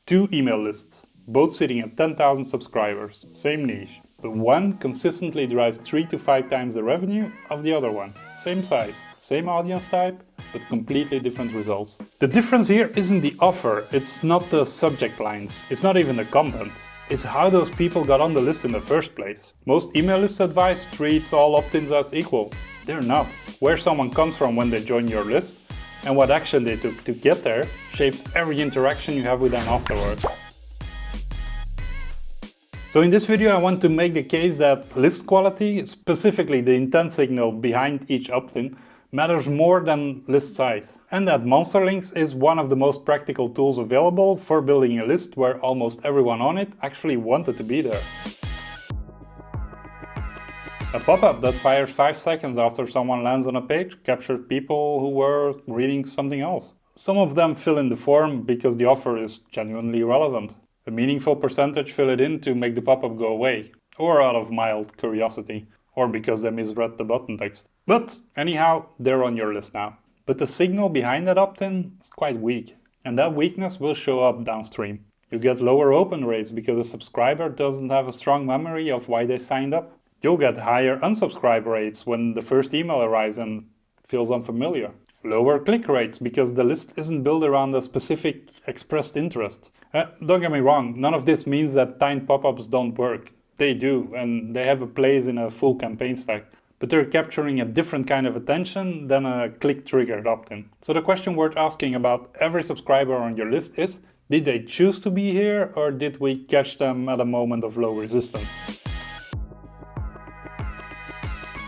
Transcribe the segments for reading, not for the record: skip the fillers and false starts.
Two email lists, both sitting at 10,000 subscribers, same niche. But one consistently drives 3 to 5 times the revenue of the other one. Same size, same audience type, but completely different results. The difference here isn't the offer, it's not the subject lines, it's not even the content. It's how those people got on the list in the first place. Most email list advice treats all opt-ins as equal. They're not. Where someone comes from when they join your list and what action they took to get there shapes every interaction you have with them afterwards. So in this video I want to make the case that list quality, specifically the intent signal behind each opt-in, matters more than list size. And that Monster Links is one of the most practical tools available for building a list where almost everyone on it actually wanted to be there. A pop-up that fires 5 seconds after someone lands on a page captured people who were reading something else. Some of them fill in the form because the offer is genuinely relevant. A meaningful percentage fill it in to make the pop-up go away, or out of mild curiosity, or because they misread the button text. But anyhow, they're on your list now. But the signal behind that opt-in is quite weak, and that weakness will show up downstream. You get lower open rates because a subscriber doesn't have a strong memory of why they signed up. You'll get higher unsubscribe rates when the first email arrives and feels unfamiliar. Lower click rates because the list isn't built around a specific expressed interest. Don't get me wrong, none of this means that timed pop-ups don't work. They do, and they have a place in a full campaign stack. But they're capturing a different kind of attention than a click-triggered opt-in. So the question worth asking about every subscriber on your list is, did they choose to be here, or did we catch them at a moment of low resistance?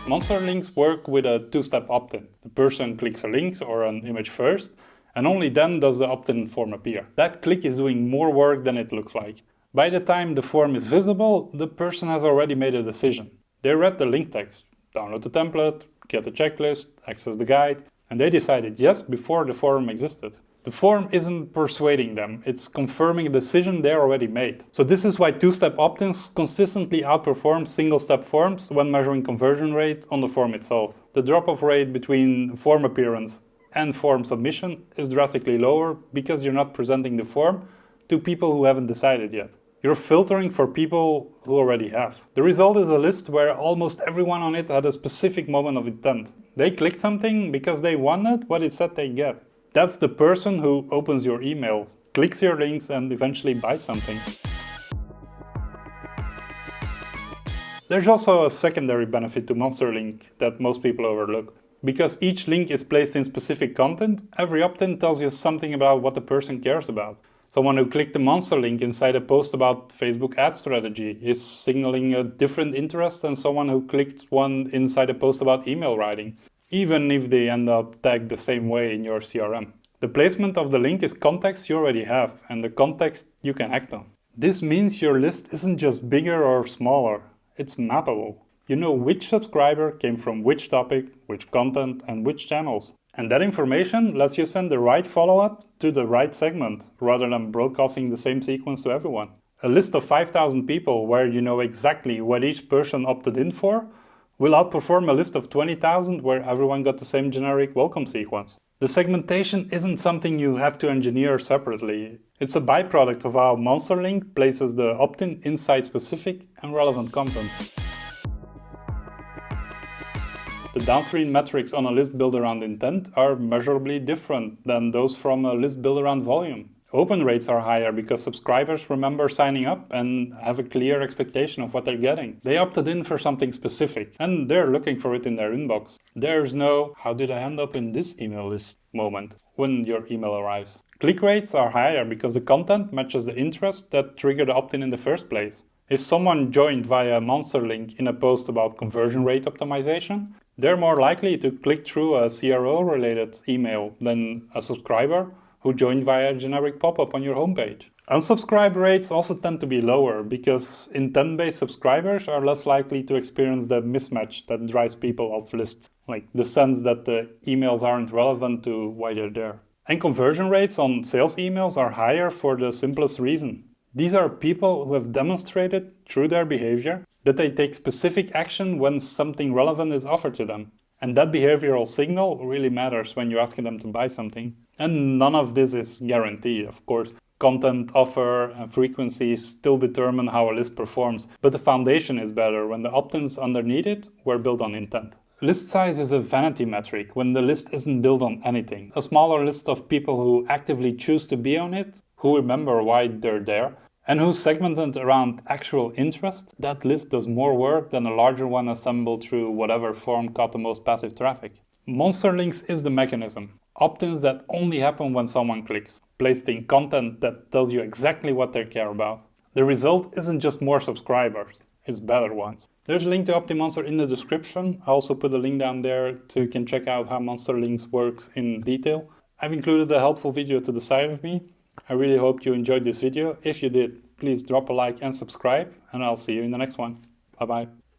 Monster Links work with a two-step opt-in. The person clicks a link or an image first, and only then does the opt-in form appear. That click is doing more work than it looks like. By the time the form is visible, the person has already made a decision. They read the link text, download the template, get the checklist, access the guide, and they decided yes before the form existed. The form isn't persuading them, it's confirming a decision they already made. So this is why two-step opt-ins consistently outperform single-step forms when measuring conversion rate on the form itself. The drop-off rate between form appearance and form submission is drastically lower because you're not presenting the form to people who haven't decided yet. You're filtering for people who already have. The result is a list where almost everyone on it had a specific moment of intent. They clicked something because they wanted what it said they'd get. That's the person who opens your email, clicks your links and eventually buys something. There's also a secondary benefit to Monster Link that most people overlook. Because each link is placed in specific content, every opt-in tells you something about what the person cares about. Someone who clicked the Monster link inside a post about Facebook ad strategy is signaling a different interest than someone who clicked one inside a post about email writing, even if they end up tagged the same way in your CRM. The placement of the link is context you already have, and the context you can act on. This means your list isn't just bigger or smaller, it's mappable. You know which subscriber came from which topic, which content, and which channels. And that information lets you send the right follow-up to the right segment, rather than broadcasting the same sequence to everyone. A list of 5,000 people where you know exactly what each person opted in for will outperform a list of 20,000 where everyone got the same generic welcome sequence. The segmentation isn't something you have to engineer separately. It's a byproduct of how Monster Link places the opt-in inside specific and relevant content. The downstream metrics on a list built around intent are measurably different than those from a list built around volume. Open rates are higher because subscribers remember signing up and have a clear expectation of what they're getting. They opted in for something specific and they're looking for it in their inbox. There's no "how did I end up in this email list" moment when your email arrives. Click rates are higher because the content matches the interest that triggered the opt-in in the first place. If someone joined via a Monster link in a post about conversion rate optimization, they're more likely to click through a CRO-related email than a subscriber who joined via a generic pop-up on your homepage. Unsubscribe rates also tend to be lower because intent-based subscribers are less likely to experience the mismatch that drives people off lists, like the sense that the emails aren't relevant to why they're there. And conversion rates on sales emails are higher for the simplest reason. These are people who have demonstrated through their behavior that they take specific action when something relevant is offered to them. And that behavioral signal really matters when you're asking them to buy something. And none of this is guaranteed, of course. Content, offer, and frequency still determine how a list performs, but the foundation is better when the opt-ins underneath it were built on intent. List size is a vanity metric when the list isn't built on anything. A smaller list of people who actively choose to be on it, who remember why they're there, and who's segmented around actual interest, that list does more work than a larger one assembled through whatever form caught the most passive traffic. Monster links is the mechanism. Opt-ins that only happen when someone clicks, placed in content that tells you exactly what they care about. The result isn't just more subscribers, it's better ones. There's a link to OptinMonster in the description. I also put a link down there so you can check out how Monster Links works in detail. I've included a helpful video to the side of me. I really hope you enjoyed this video. If you did, please drop a like and subscribe, and I'll see you in the next one. Bye bye.